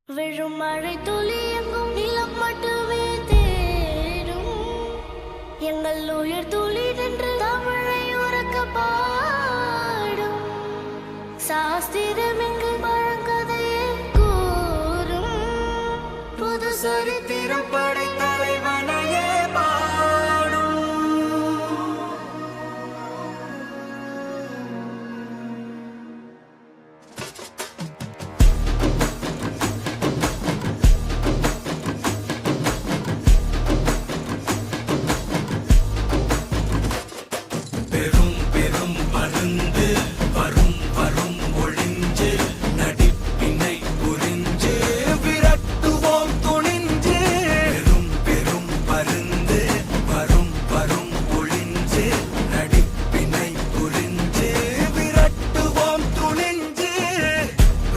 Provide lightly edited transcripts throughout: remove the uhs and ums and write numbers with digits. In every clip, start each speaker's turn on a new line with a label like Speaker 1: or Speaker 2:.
Speaker 1: விழும் மழை துளி எங்கும் நிலம் மட்டுமே தேடும் எங்கள் உயிர் துளி நின்று தமிழை உறக்க பாடும் சாஸ்திரம் எங்கு பழங்கதையே கூறும் புது சரித்திரம் படைத்த தலைவனையே பாடும்.
Speaker 2: பெரும் பெரும் பருந்து வரும் வரும் ஒளிஞ்சு நடிப்பினை புரிஞ்சு விரட்டுவோம் துணிஞ்சு. பெரும் பெரும் பருந்து வரும் வரும் ஒளிஞ்சு நடிப்பினை புரிஞ்சு விரட்டுவோம் துணிஞ்சு.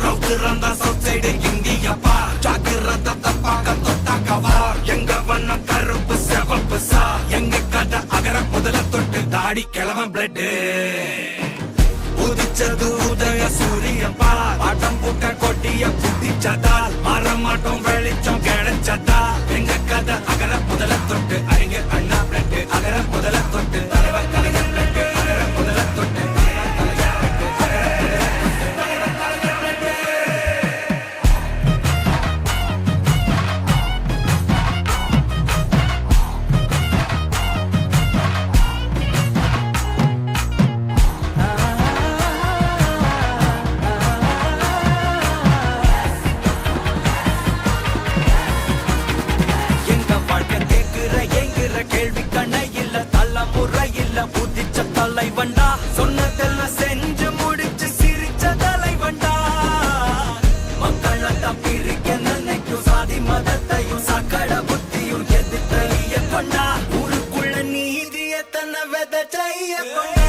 Speaker 2: ரவுத்துறந்தா சவுத் சைடு இந்தியப்பா ஜாக்கிரதை தப்பாக்க தொட்டாக்கவார். எங்க வண்ணம் கருப்பு செவப்பு சா எங்க கதை அகர முதல தொட்டு தாடி கிழவன் பிளட் உதிச்சது உதய சூரியப்பா. ஆட்டம் பூட்ட கொட்டிய புத்திச்சதால் மாறமாட்டோம் வெளிச்சம் கிடைச்சதா. எங்க கதை அகர முதல தொட்டு அறிஞ அண்ணா பிளட் அகர முதல தொட்டு தலைவர் கலைஞர் பிளட் அகர முதல தொட்டு கேள்வி கண்ணை இல்ல தலைமுறை இல்ல புதிச்ச தலைவண்டா. சொன்னதெல்லாம் செஞ்சு முடிச்சு சிரிச்ச தலைவண்டா. மக்கள் பிரிக்க நினைக்கும் சாதி மதத்தையும் சக்கட புத்தியும் எதிர்த்தைய கொண்டா. ஊருக்குள்ள நீதிய தன்னை விதைச்சைய கொண்டா.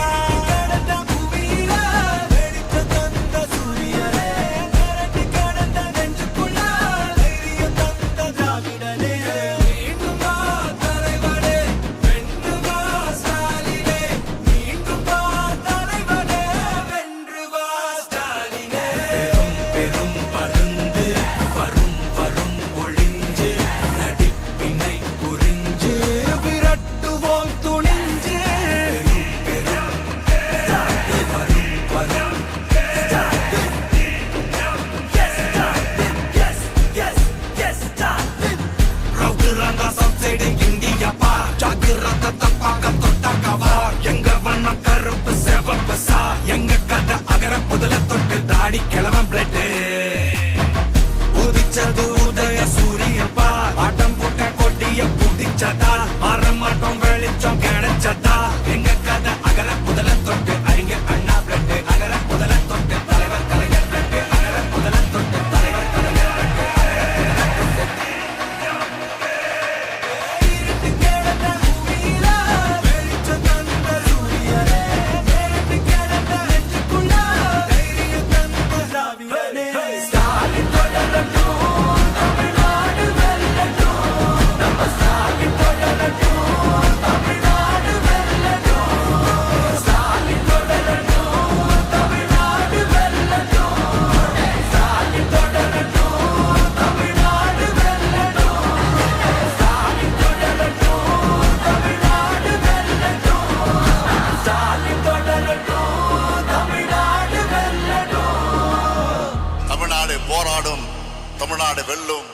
Speaker 2: தாடி கிழவன் பிளட் உதிச்சது உதய சூரியப்பா. ஆட்டம் போட்ட கொட்டிய புதிச்சதா மாறமாட்டோம் வெளிச்சம் கிடைச்சதா. எங்க கதை அகர முதல தொட்டு அறிஞ அண்ணா பிளட் அகர முதல தொட்டு தலைவர் கலைஞர் பிளட் அகர முதல தொட்டு தலைவர் கலைஞர்
Speaker 3: தமிழ்நாடு போராடும், தமிழ்நாடு வெல்லும்.